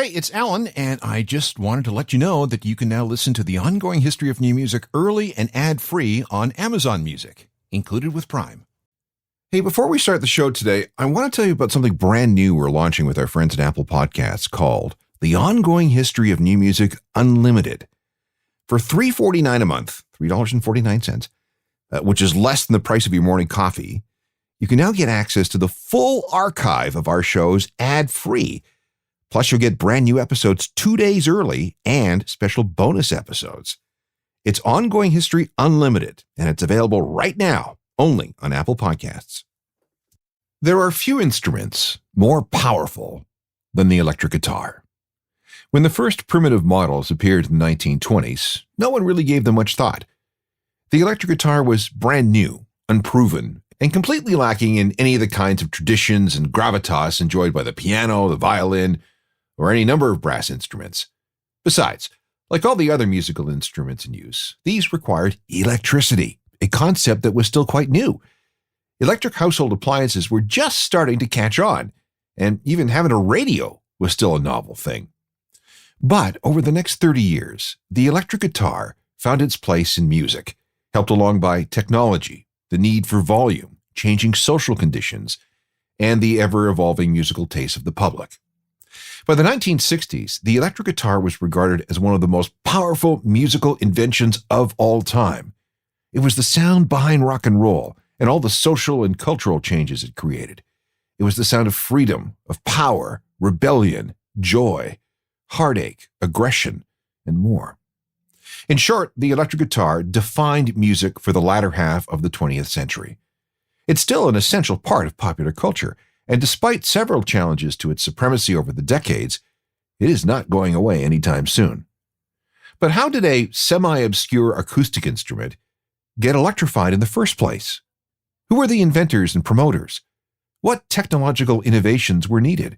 Hey, it's Alan, and I just wanted to let you know that you can now listen to the ongoing history of new music early and ad-free on Amazon Music, included with Prime. Hey, before we start the show today, I want to tell you about something brand new we're launching with our friends at Apple Podcasts called The Ongoing History of New Music Unlimited. For $3.49 a month, $3.49, which is less than the price of your morning coffee, you can now get access to the full archive of our shows ad-free. Plus, you'll get brand new episodes 2 days early and special bonus episodes. It's Ongoing History Unlimited, and it's available right now, only on Apple Podcasts. There are few instruments more powerful than the electric guitar. When the first primitive models appeared in the 1920s, no one really gave them much thought. The electric guitar was brand new, unproven, and completely lacking in any of the kinds of traditions and gravitas enjoyed by the piano, the violin, or any number of brass instruments. Besides, like all the other musical instruments in use, these required electricity, a concept that was still quite new. Electric household appliances were just starting to catch on, and even having a radio was still a novel thing. But over the next 30 years, the electric guitar found its place in music, helped along by technology, the need for volume, changing social conditions, and the ever-evolving musical tastes of the public. By the 1960s, the electric guitar was regarded as one of the most powerful musical inventions of all time. It was the sound behind rock and roll and all the social and cultural changes it created. It was the sound of freedom, of power, rebellion, joy, heartache, aggression, and more. In short, the electric guitar defined music for the latter half of the 20th century. It's still an essential part of popular culture, and despite several challenges to its supremacy over the decades, it is not going away anytime soon. But how did a semi-obscure acoustic instrument get electrified in the first place? Who were the inventors and promoters? What technological innovations were needed?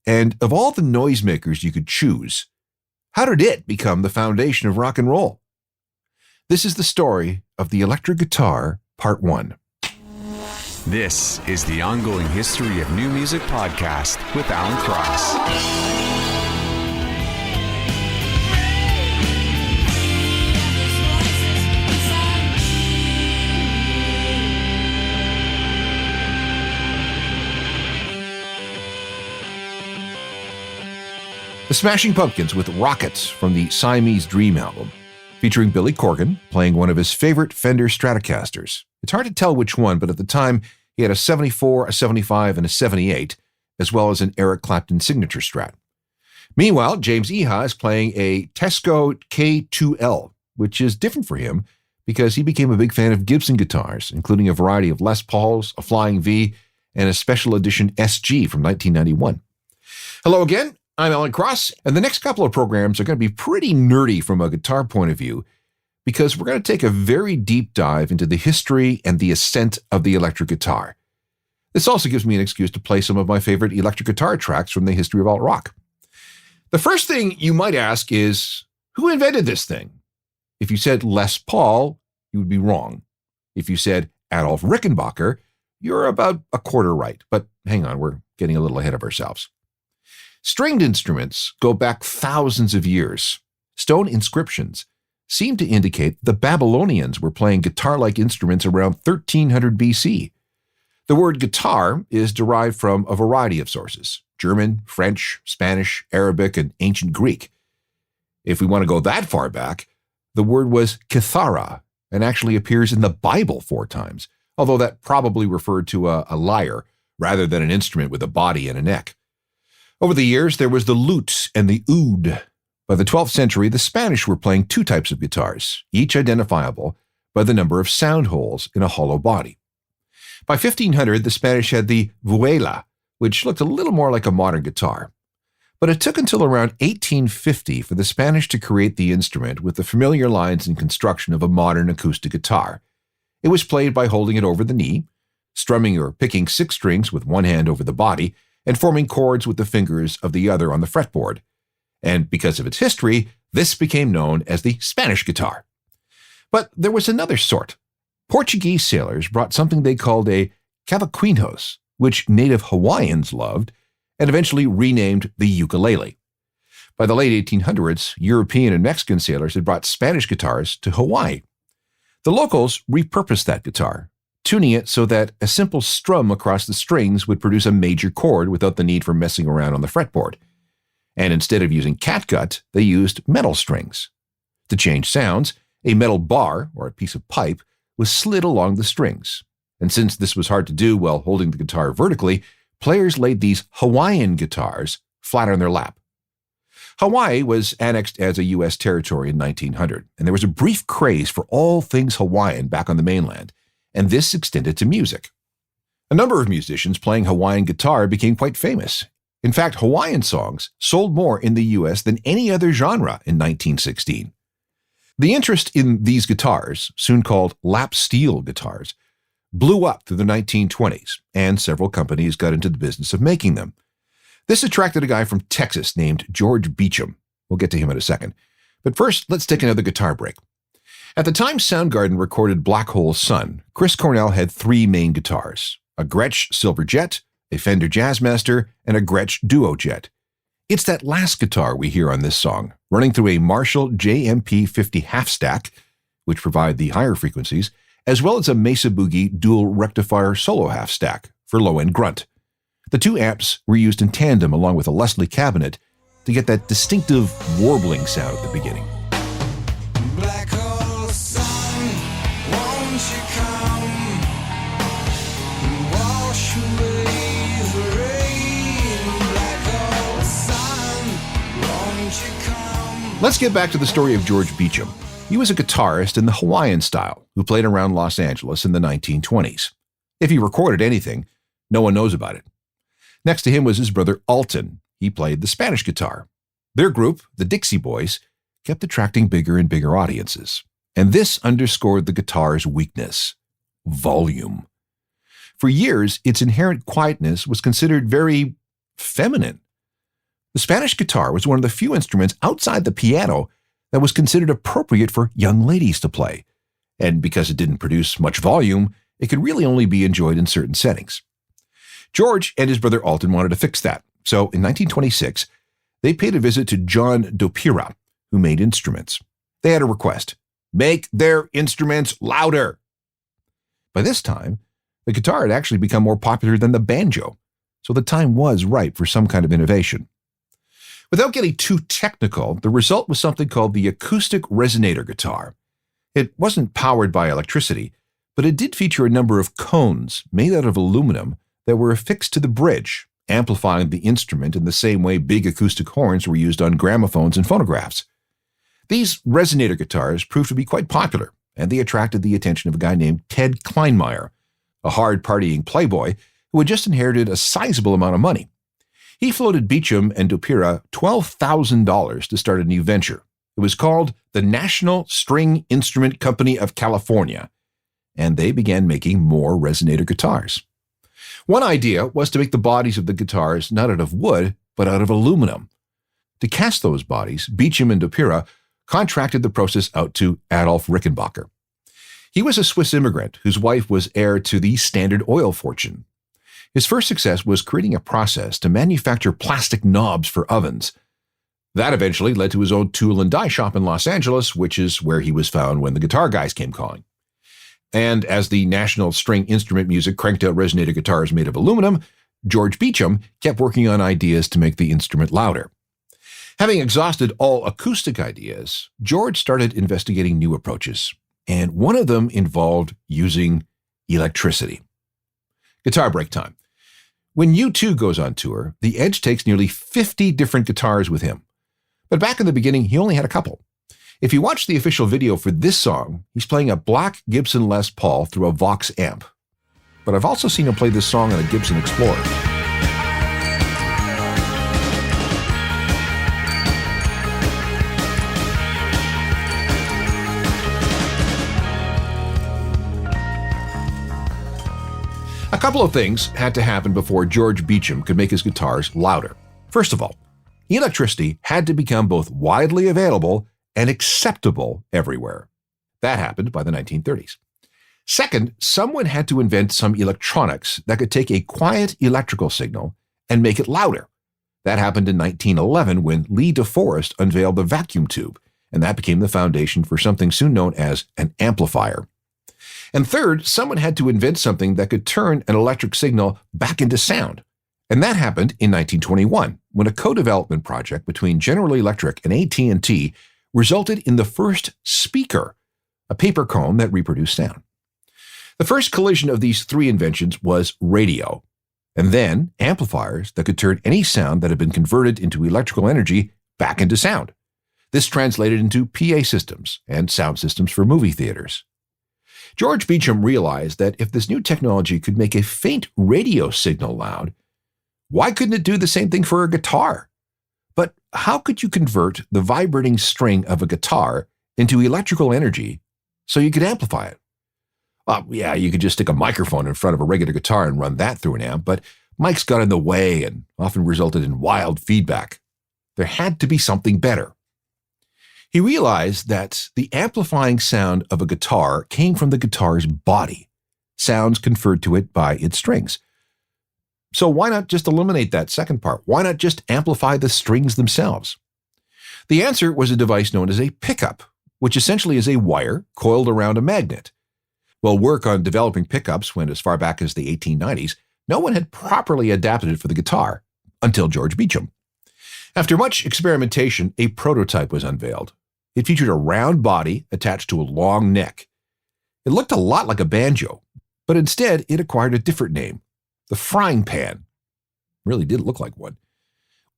And of all the noisemakers you could choose, how did it become the foundation of rock and roll? This is the story of the electric guitar, Part 1. This is the Ongoing History of New Music podcast with Alan Cross. The Smashing Pumpkins with Rockets from the Siamese Dream album, featuring Billy Corgan playing one of his favorite Fender Stratocasters. It's hard to tell which one, but at the time, he had a 74, a 75, and a 78, as well as an Eric Clapton signature Strat. Meanwhile, James Iha is playing a Tesco K2L, which is different for him because he became a big fan of Gibson guitars, including a variety of Les Pauls, a Flying V, and a special edition SG from 1991. Hello again, I'm Alan Cross, and the next couple of programs are going to be pretty nerdy from a guitar point of view, because we're going to take a very deep dive into the history and the ascent of the electric guitar. This also gives me an excuse to play some of my favorite electric guitar tracks from the history of alt-rock. The first thing you might ask is, who invented this thing? If you said Les Paul, you would be wrong. If you said Adolf Rickenbacker, you're about a quarter right. But hang on, we're getting a little ahead of ourselves. Stringed instruments go back thousands of years. Stone inscriptions seem to indicate the Babylonians were playing guitar-like instruments around 1300 BC. The word guitar is derived from a variety of sources: German, French, Spanish, Arabic, and ancient Greek. If we want to go that far back, the word was kithara and actually appears in the Bible 4 times, although that probably referred to a lyre rather than an instrument with a body and a neck. Over the years, there was the lute and the oud. By the 12th century, the Spanish were playing 2 types of guitars, each identifiable by the number of sound holes in a hollow body. By 1500, the Spanish had the vihuela, which looked a little more like a modern guitar. But it took until around 1850 for the Spanish to create the instrument with the familiar lines and construction of a modern acoustic guitar. It was played by holding it over the knee, strumming or picking 6 strings with one hand over the body, and forming chords with the fingers of the other on the fretboard. And because of its history, this became known as the Spanish guitar. But there was another sort. Portuguese sailors brought something they called a cavaquinhos, which native Hawaiians loved, and eventually renamed the ukulele. By the late 1800s, European and Mexican sailors had brought Spanish guitars to Hawaii. The locals repurposed that guitar, tuning it so that a simple strum across the strings would produce a major chord without the need for messing around on the fretboard. And instead of using catgut, they used metal strings. To change sounds, a metal bar, or a piece of pipe, was slid along the strings. And since this was hard to do while holding the guitar vertically, players laid these Hawaiian guitars flat on their lap. Hawaii was annexed as a U.S. territory in 1900, and there was a brief craze for all things Hawaiian back on the mainland, and this extended to music. A number of musicians playing Hawaiian guitar became quite famous. In fact, Hawaiian songs sold more in the U.S. than any other genre in 1916. The interest in these guitars, soon called lap steel guitars, blew up through the 1920s, and several companies got into the business of making them. This attracted a guy from Texas named George Beecham. We'll get to him in a second. But first, let's take another guitar break. At the time Soundgarden recorded Black Hole Sun, Chris Cornell had three main guitars, a Gretsch Silver Jet, a Fender Jazzmaster, and a Gretsch Duo Jet. It's that last guitar we hear on this song, running through a Marshall JMP 50 half stack, which provide the higher frequencies, as well as a Mesa Boogie dual rectifier solo half stack for low-end grunt. The two amps were used in tandem along with a Leslie cabinet to get that distinctive warbling sound at the beginning. Black hole sun, won't you come and wash away the rain? Black hole sun, won't you come? Let's get back to the story of George Beecham. He was a guitarist in the Hawaiian style who played around Los Angeles in the 1920s. If he recorded anything, no one knows about it. Next to him was his brother Alton. He played the Spanish guitar. Their group, the Dixie Boys, kept attracting bigger and bigger audiences. And this underscored the guitar's weakness: volume. For years, its inherent quietness was considered very feminine. The Spanish guitar was one of the few instruments outside the piano that was considered appropriate for young ladies to play. And because it didn't produce much volume, it could really only be enjoyed in certain settings. George and his brother Alton wanted to fix that. So in 1926, they paid a visit to John Dopira, who made instruments. They had a request: make their instruments louder. By this time, the guitar had actually become more popular than the banjo, so the time was ripe for some kind of innovation. Without getting too technical, the result was something called the acoustic resonator guitar. It wasn't powered by electricity, but it did feature a number of cones made out of aluminum that were affixed to the bridge, amplifying the instrument in the same way big acoustic horns were used on gramophones and phonographs. These resonator guitars proved to be quite popular, and they attracted the attention of a guy named Ted Kleinmeyer, a hard-partying playboy who had just inherited a sizable amount of money. He floated Beecham and Dopira $12,000 to start a new venture. It was called the National String Instrument Company of California, and they began making more resonator guitars. One idea was to make the bodies of the guitars not out of wood, but out of aluminum. To cast those bodies, Beecham and Dopira contracted the process out to Adolf Rickenbacker. He was a Swiss immigrant whose wife was heir to the Standard Oil fortune. His first success was creating a process to manufacture plastic knobs for ovens. That eventually led to his own tool and die shop in Los Angeles, which is where he was found when the guitar guys came calling. And as the national string instrument music cranked out resonator guitars made of aluminum, George Beecham kept working on ideas to make the instrument louder. Having exhausted all acoustic ideas, George started investigating new approaches, and one of them involved using electricity. Guitar break time. When U2 goes on tour, the Edge takes nearly 50 different guitars with him. But back in the beginning, he only had a couple. If you watch the official video for this song, he's playing a black Gibson Les Paul through a Vox amp. But I've also seen him play this song on a Gibson Explorer. A couple of things had to happen before George Beecham could make his guitars louder. First of all, electricity had to become both widely available and acceptable everywhere. That happened by the 1930s. Second, someone had to invent some electronics that could take a quiet electrical signal and make it louder. That happened in 1911 when Lee DeForest unveiled the vacuum tube, and that became the foundation for something soon known as an amplifier. And third, someone had to invent something that could turn an electric signal back into sound. And that happened in 1921, when a co-development project between General Electric and AT&T resulted in the first speaker, a paper cone that reproduced sound. The first collision of these three inventions was radio, and then amplifiers that could turn any sound that had been converted into electrical energy back into sound. This translated into PA systems and sound systems for movie theaters. George Beecham realized that if this new technology could make a faint radio signal loud, why couldn't it do the same thing for a guitar? But how could you convert the vibrating string of a guitar into electrical energy so you could amplify it? Yeah, you could just stick a microphone in front of a regular guitar and run that through an amp, but mics got in the way and often resulted in wild feedback. There had to be something better. He realized that the amplifying sound of a guitar came from the guitar's body, sounds conferred to it by its strings. So why not just eliminate that second part? Why not just amplify the strings themselves? The answer was a device known as a pickup, which essentially is a wire coiled around a magnet. Well, work on developing pickups went as far back as the 1890s. No one had properly adapted it for the guitar until George Beecham. After much experimentation, a prototype was unveiled. It featured a round body attached to a long neck. It looked a lot like a banjo, but instead it acquired a different name, the frying pan. Really did look like one.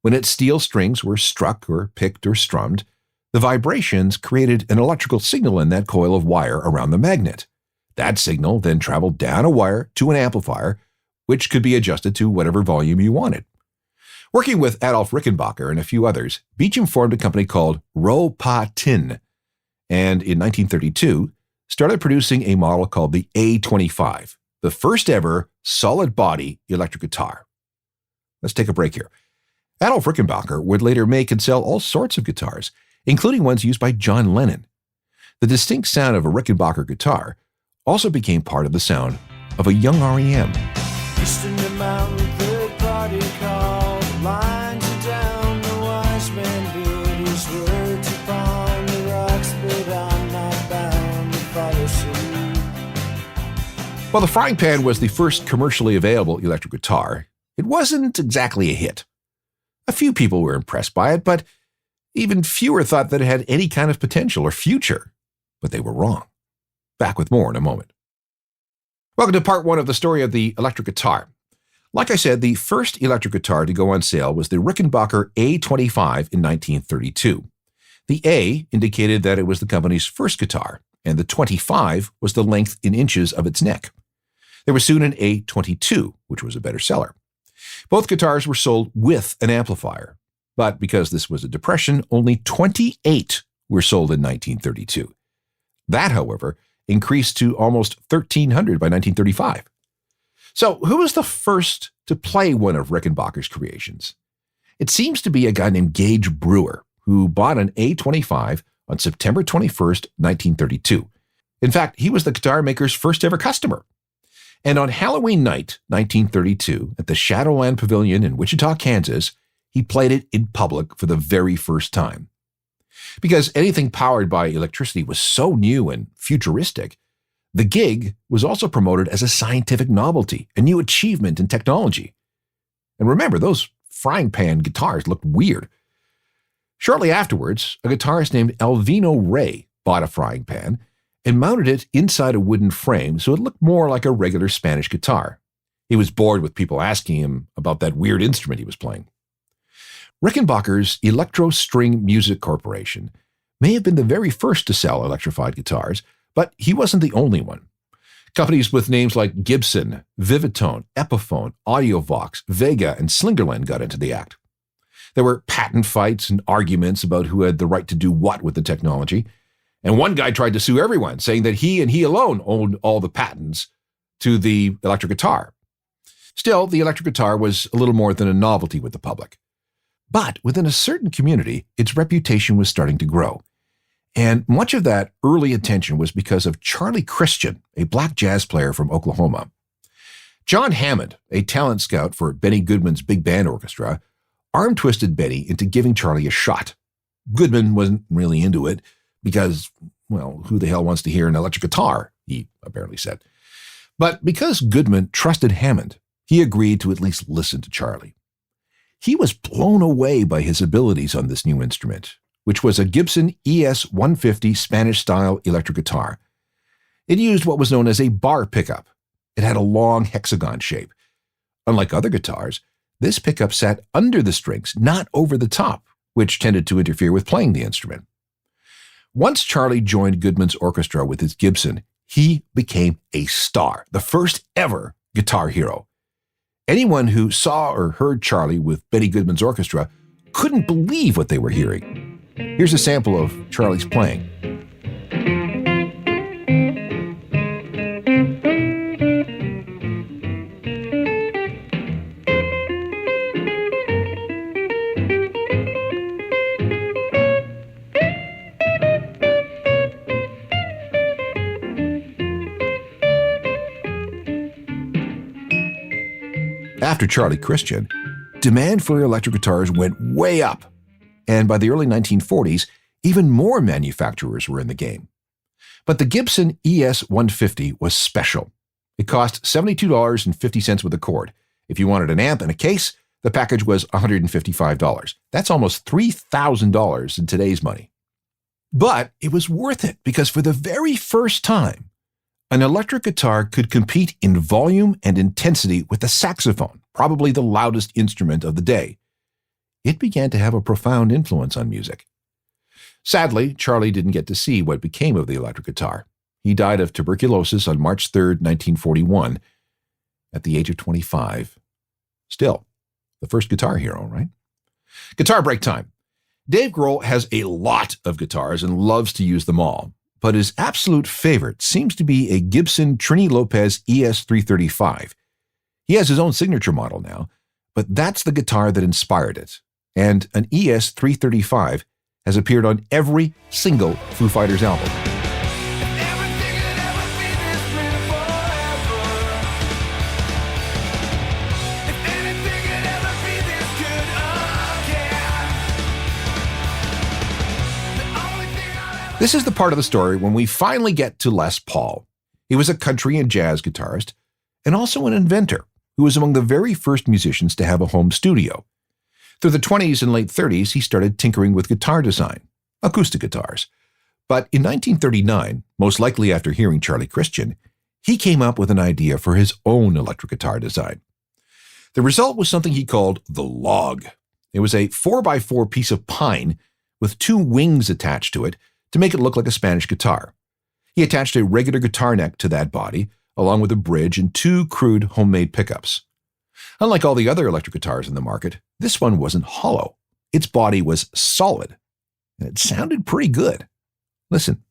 When its steel strings were struck or picked or strummed, the vibrations created an electrical signal in that coil of wire around the magnet. That signal then traveled down a wire to an amplifier, which could be adjusted to whatever volume you wanted. Working with Adolf Rickenbacker and a few others, Beecham formed a company called Ro-Pa-Tin, and in 1932 started producing a model called the A25, the first ever solid-body electric guitar. Let's take a break here. Adolf Rickenbacker would later make and sell all sorts of guitars, including ones used by John Lennon. The distinct sound of a Rickenbacker guitar also became part of the sound of a young REM. East in the mountain, third party call, lines are down, the wise man built his words upon the rocks, but I'm not bound to follow suit. While the frying pan was the first commercially available electric guitar, it wasn't exactly a hit. A few people were impressed by it, but even fewer thought that it had any kind of potential or future. But they were wrong. Back with more in a moment. Welcome to part one of the story of the electric guitar. Like I said, the first electric guitar to go on sale was the Rickenbacker A25 in 1932. The A indicated that it was the company's first guitar, and the 25 was the length in inches of its neck. There was soon an A22, which was a better seller. Both guitars were sold with an amplifier, but because this was a depression, only 28 were sold in 1932. That, however, increased to almost 1,300 by 1935. So who was the first to play one of Rickenbacker's creations? It seems to be a guy named Gage Brewer, who bought an A25 on September 21st, 1932. In fact, he was the guitar maker's first ever customer. And on Halloween night, 1932, at the Shadowland Pavilion in Wichita, Kansas, he played it in public for the very first time. Because anything powered by electricity was so new and futuristic, the gig was also promoted as a scientific novelty, a new achievement in technology. And remember, those frying pan guitars looked weird. Shortly afterwards, a guitarist named Alvino Ray bought a frying pan and mounted it inside a wooden frame so it looked more like a regular Spanish guitar. He was bored with people asking him about that weird instrument he was playing. Rickenbacker's Electro String Music Corporation may have been the very first to sell electrified guitars, but he wasn't the only one. Companies with names like Gibson, Vivitone, Epiphone, Audiovox, Vega, and Slingerland got into the act. There were patent fights and arguments about who had the right to do what with the technology, and one guy tried to sue everyone, saying that he and he alone owned all the patents to the electric guitar. Still, the electric guitar was a little more than a novelty with the public. But within a certain community, its reputation was starting to grow. And much of that early attention was because of Charlie Christian, a black jazz player from Oklahoma. John Hammond, a talent scout for Benny Goodman's big band orchestra, arm-twisted Betty into giving Charlie a shot. Goodman wasn't really into it because, well, who the hell wants to hear an electric guitar, he apparently said. But because Goodman trusted Hammond, he agreed to at least listen to Charlie. He was blown away by his abilities on this new instrument, which was a Gibson ES-150 Spanish-style electric guitar. It used what was known as a bar pickup. It had a long hexagon shape. Unlike other guitars, this pickup sat under the strings, not over the top, which tended to interfere with playing the instrument. Once Charlie joined Goodman's orchestra with his Gibson, he became a star, the first ever guitar hero. Anyone who saw or heard Charlie with Betty Goodman's orchestra couldn't believe what they were hearing. Here's a sample of Charlie's playing. After Charlie Christian, demand for electric guitars went way up, and by the early 1940s, even more manufacturers were in the game. But the Gibson ES-150 was special. It cost $72.50 with a cord. If you wanted an amp and a case, the package was $155. That's almost $3,000 in today's money. But it was worth it because for the very first time, an electric guitar could compete in volume and intensity with the saxophone, probably the loudest instrument of the day. It began to have a profound influence on music. Sadly, Charlie didn't get to see what became of the electric guitar. He died of tuberculosis on March 3, 1941, at the age of 25. Still, the first guitar hero, right? Guitar break time. Dave Grohl has a lot of guitars and loves to use them all, but his absolute favorite seems to be a Gibson Trini Lopez ES-335. He has his own signature model now, but that's the guitar that inspired it, and an ES-335 has appeared on every single Foo Fighters album. This is the part of the story when we finally get to Les Paul. He was a country and jazz guitarist and also an inventor who was among the very first musicians to have a home studio. Through the 20s and late 30s, he started tinkering with guitar design, acoustic guitars. But in 1939, most likely after hearing Charlie Christian, he came up with an idea for his own electric guitar design. The result was something he called the log. It was a 4x4 piece of pine with two wings attached to it to make it look like a Spanish guitar. He attached a regular guitar neck to that body, along with a bridge and two crude homemade pickups. Unlike all the other electric guitars in the market, this one wasn't hollow. Its body was solid, and it sounded pretty good. Listen.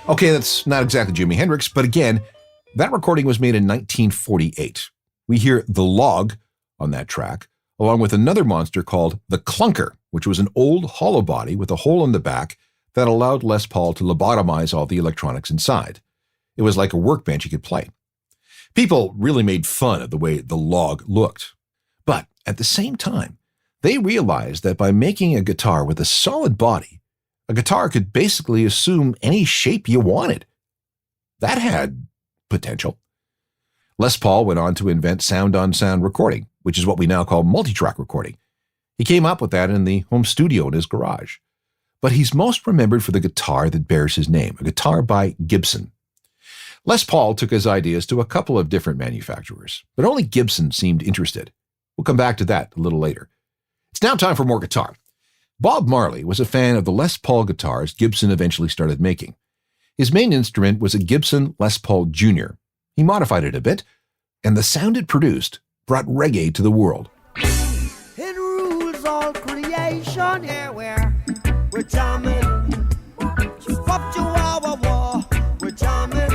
Okay, that's not exactly Jimi Hendrix, but again, that recording was made in 1948. We hear the log on that track, along with another monster called the clunker, which was an old hollow body with a hole in the back that allowed Les Paul to lobotomize all the electronics inside. It was like a workbench he could play. People really made fun of the way the log looked. But at the same time, they realized that by making a guitar with a solid body, a guitar could basically assume any shape you wanted. That had potential. Les Paul went on to invent sound-on-sound recording, which is what we now call multi-track recording. He came up with that in the home studio in his garage. But he's most remembered for the guitar that bears his name, a guitar by Gibson. Les Paul took his ideas to a couple of different manufacturers, but only Gibson seemed interested. We'll come back to that a little later. It's now time for more guitar. Bob Marley was a fan of the Les Paul guitars Gibson eventually started making. His main instrument was a Gibson Les Paul Jr. He modified it a bit, and the sound it produced brought reggae to the world. It rules all creation, yeah, we're jamming. Wop chihuahua, we're jamming.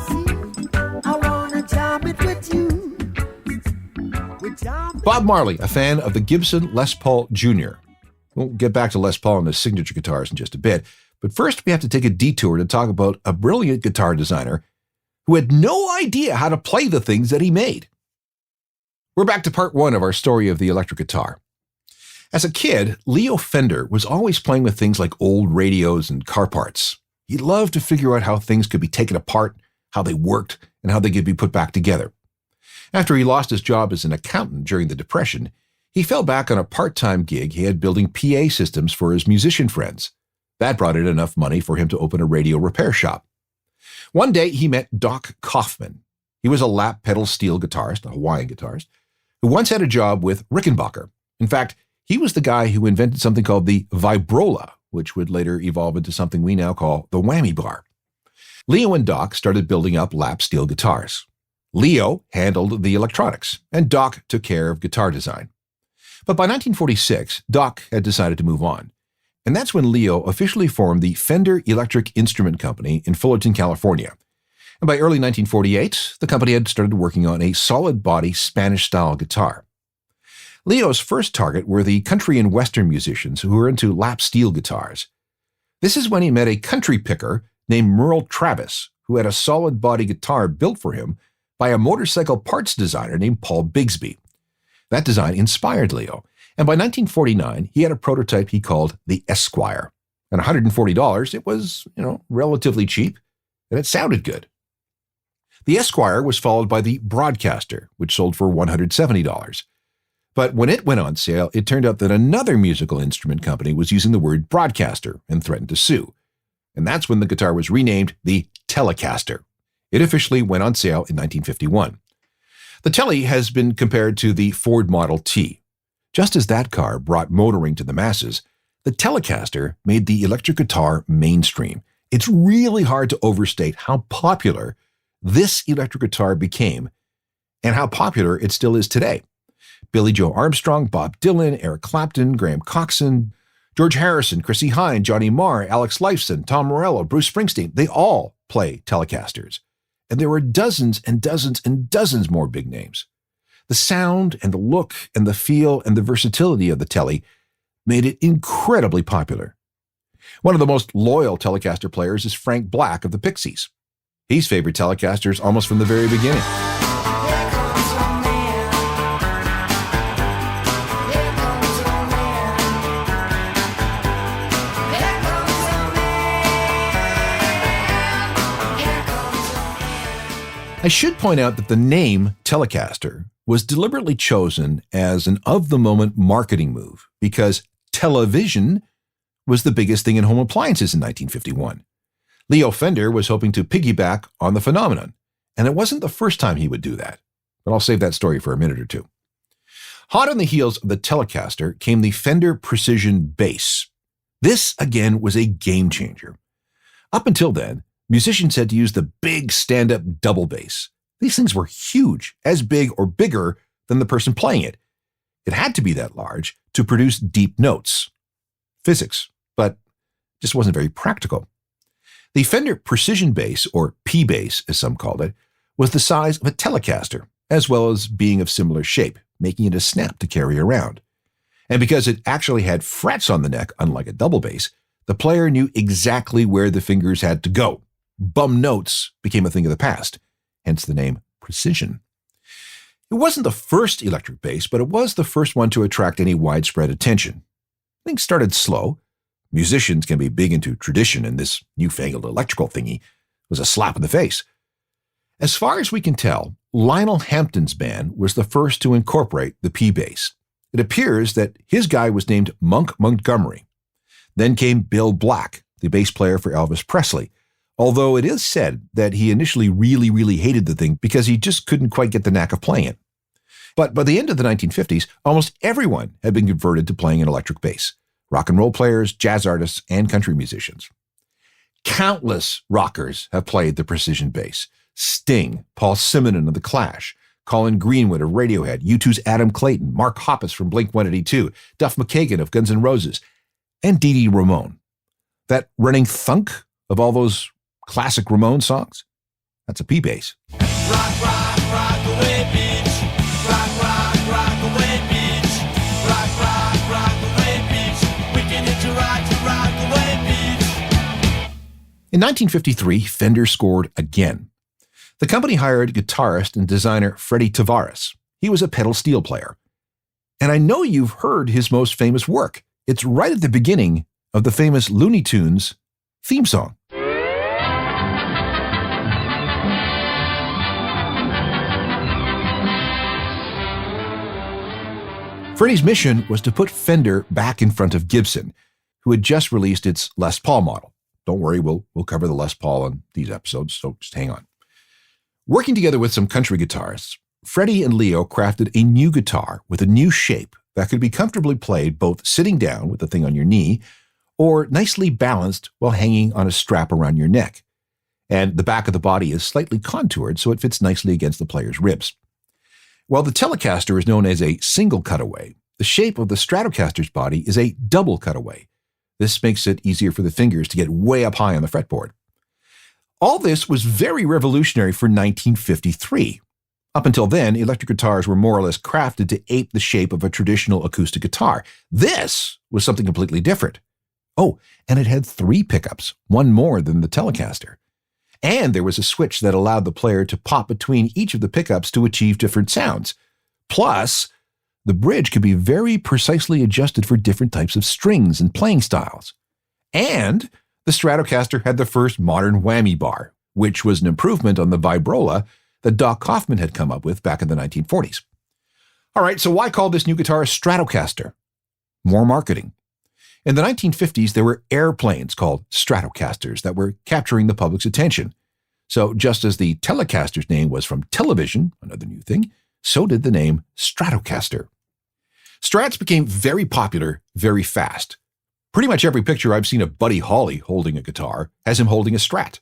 See, I wanna jam it with you. We're jamming. Bob Marley, a fan of the Gibson Les Paul Jr. We'll get back to Les Paul and his signature guitars in just a bit, but first we have to take a detour to talk about a brilliant guitar designer who had no idea how to play the things that he made. We're back to part one of our story of the electric guitar. As a kid, Leo Fender was always playing with things like old radios and car parts. He loved to figure out how things could be taken apart, how they worked, and how they could be put back together. After he lost his job as an accountant during the Depression, he fell back on a part-time gig he had building PA systems for his musician friends. That brought in enough money for him to open a radio repair shop. One day, he met Doc Kaufman. He was a lap pedal steel guitarist, a Hawaiian guitarist, who once had a job with Rickenbacker. In fact, he was the guy who invented something called the vibrola, which would later evolve into something we now call the whammy bar. Leo and Doc started building up lap steel guitars. Leo handled the electronics, and Doc took care of guitar design. But by 1946, Doc had decided to move on. And that's when Leo officially formed the Fender Electric Instrument Company in Fullerton, California. And by early 1948, the company had started working on a solid-body Spanish-style guitar. Leo's first target were the country and western musicians who were into lap steel guitars. This is when he met a country picker named Merle Travis, who had a solid-body guitar built for him by a motorcycle parts designer named Paul Bigsby. That design inspired Leo, and by 1949, he had a prototype he called the Esquire. At $140, it was, relatively cheap, and it sounded good. The Esquire was followed by the Broadcaster, which sold for $170. But when it went on sale, it turned out that another musical instrument company was using the word broadcaster and threatened to sue. And that's when the guitar was renamed the Telecaster. It officially went on sale in 1951. The Tele has been compared to the Ford Model T. Just as that car brought motoring to the masses, the Telecaster made the electric guitar mainstream. It's really hard to overstate how popular this electric guitar became and how popular it still is today. Billy Joe Armstrong, Bob Dylan, Eric Clapton, Graham Coxon, George Harrison, Chrissie Hynde, Johnny Marr, Alex Lifeson, Tom Morello, Bruce Springsteen, they all play Telecasters. And there were dozens and dozens and dozens more big names. The sound and the look and the feel and the versatility of the Tele made it incredibly popular. One of the most loyal Telecaster players is Frank Black of the Pixies. He's favored Telecasters almost from the very beginning. I should point out that the name Telecaster was deliberately chosen as an of-the-moment marketing move because television was the biggest thing in home appliances in 1951. Leo Fender was hoping to piggyback on the phenomenon, and it wasn't the first time he would do that. But I'll save that story for a minute or two. Hot on the heels of the Telecaster came the Fender Precision Bass. This, again, was a game changer. Up until then, musicians had to use the big stand-up double bass. These things were huge, as big or bigger than the person playing it. It had to be that large to produce deep notes. Physics, but just wasn't very practical. The Fender Precision Bass, or P-Bass as some called it, was the size of a Telecaster, as well as being of similar shape, making it a snap to carry around. And because it actually had frets on the neck, unlike a double bass, the player knew exactly where the fingers had to go. Bum notes became a thing of the past, hence the name Precision. It wasn't the first electric bass, but it was the first one to attract any widespread attention. Things started slow. Musicians can be big into tradition, and this newfangled electrical thingy was a slap in the face. As far as we can tell, Lionel Hampton's band was the first to incorporate the P-Bass. It appears that his guy was named Monk Montgomery. Then came Bill Black, the bass player for Elvis Presley, although it is said that he initially really hated the thing because he just couldn't quite get the knack of playing it. But by the end of the 1950s, almost everyone had been converted to playing an electric bass. Rock and roll players, jazz artists, and country musicians. Countless rockers have played the precision bass. Sting, Paul Simonon of The Clash, Colin Greenwood of Radiohead, U2's Adam Clayton, Mark Hoppus from Blink-182, Duff McKagan of Guns N' Roses, and Dee Dee Ramone. That running thunk of all those classic Ramones songs, that's a P-Bass. Rock, rock, rock away, bitch. Rock, rock, rock away, bitch. Rock, rock, rock away, bitch. In 1953, Fender scored again. The company hired guitarist and designer Freddie Tavares. He was a pedal steel player. And I know you've heard his most famous work. It's right at the beginning of the famous Looney Tunes theme song. Freddie's mission was to put Fender back in front of Gibson, who had just released its Les Paul model. Don't worry, we'll cover the Les Paul on these episodes, so just hang on. Working together with some country guitarists, Freddie and Leo crafted a new guitar with a new shape that could be comfortably played both sitting down with the thing on your knee or nicely balanced while hanging on a strap around your neck. And the back of the body is slightly contoured so it fits nicely against the player's ribs. While the Telecaster is known as a single cutaway, the shape of the Stratocaster's body is a double cutaway. This makes it easier for the fingers to get way up high on the fretboard. All this was very revolutionary for 1953. Up until then, electric guitars were more or less crafted to ape the shape of a traditional acoustic guitar. This was something completely different. Oh, and it had 3 pickups, one more than the Telecaster. And there was a switch that allowed the player to pop between each of the pickups to achieve different sounds. Plus, the bridge could be very precisely adjusted for different types of strings and playing styles. And the Stratocaster had the first modern whammy bar, which was an improvement on the vibrola that Doc Kaufman had come up with back in the 1940s. All right, so why call this new guitar a Stratocaster? More marketing. In the 1950s, there were airplanes called Stratocasters that were capturing the public's attention. So just as the Telecaster's name was from television, another new thing, so did the name Stratocaster. Strats became very popular very fast. Pretty much every picture I've seen of Buddy Holly holding a guitar has him holding a Strat.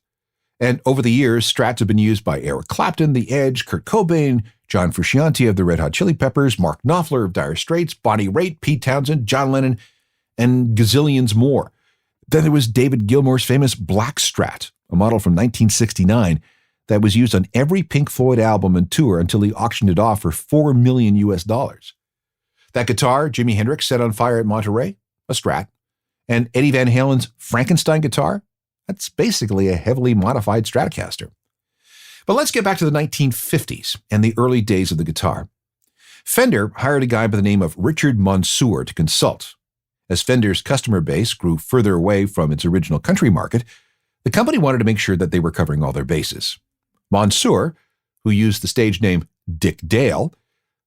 And over the years, Strats have been used by Eric Clapton, The Edge, Kurt Cobain, John Frusciante of the Red Hot Chili Peppers, Mark Knopfler of Dire Straits, Bonnie Raitt, Pete Townsend, John Lennon, and gazillions more. Then there was David Gilmour's famous Black Strat, a model from 1969 that was used on every Pink Floyd album and tour until he auctioned it off for $4 million. That guitar Jimi Hendrix set on fire at Monterey, a Strat. And Eddie Van Halen's Frankenstein guitar, that's basically a heavily modified Stratocaster. But let's get back to the 1950s and the early days of the guitar. Fender hired a guy by the name of Richard Monsoor to consult. As Fender's customer base grew further away from its original country market, the company wanted to make sure that they were covering all their bases. Monsoor, who used the stage name Dick Dale,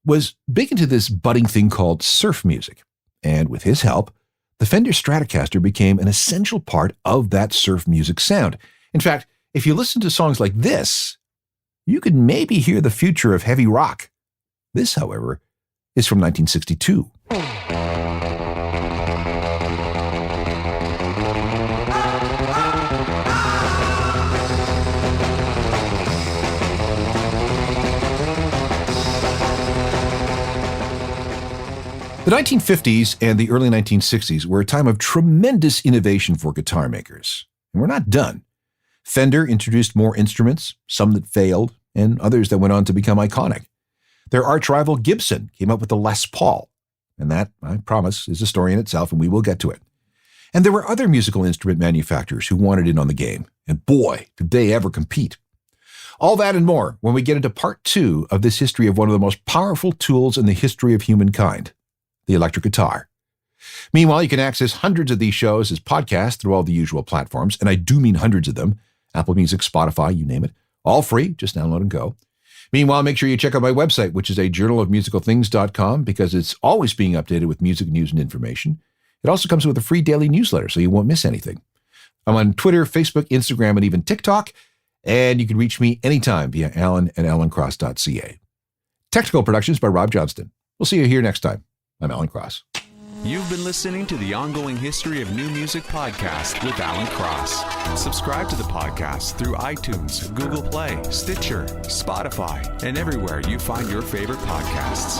was big into this budding thing called surf music. And with his help, the Fender Stratocaster became an essential part of that surf music sound. In fact, if you listen to songs like this, you could maybe hear the future of heavy rock. This, however, is from 1962. The 1950s and the early 1960s were a time of tremendous innovation for guitar makers. And we're not done. Fender introduced more instruments, some that failed, and others that went on to become iconic. Their arch rival Gibson came up with the Les Paul. And that, I promise, is a story in itself, and we will get to it. And there were other musical instrument manufacturers who wanted in on the game. And boy, did they ever compete. All that and more when we get into part 2 of this history of one of the most powerful tools in the history of humankind, the electric guitar. Meanwhile, you can access hundreds of these shows as podcasts through all the usual platforms, and I do mean hundreds of them. Apple Music, Spotify, you name it. All free, just download and go. Meanwhile, make sure you check out my website, which is a journalofmusicalthings.com, because it's always being updated with music news and information. It also comes with a free daily newsletter, so you won't miss anything. I'm on Twitter, Facebook, Instagram, and even TikTok, and you can reach me anytime via alan@alancross.ca. Technical productions by Rob Johnston. We'll see you here next time. I'm Alan Cross. You've been listening to the Ongoing History of New Music podcast with Alan Cross. Subscribe to the podcast through iTunes, Google Play, Stitcher, Spotify, and everywhere you find your favorite podcasts.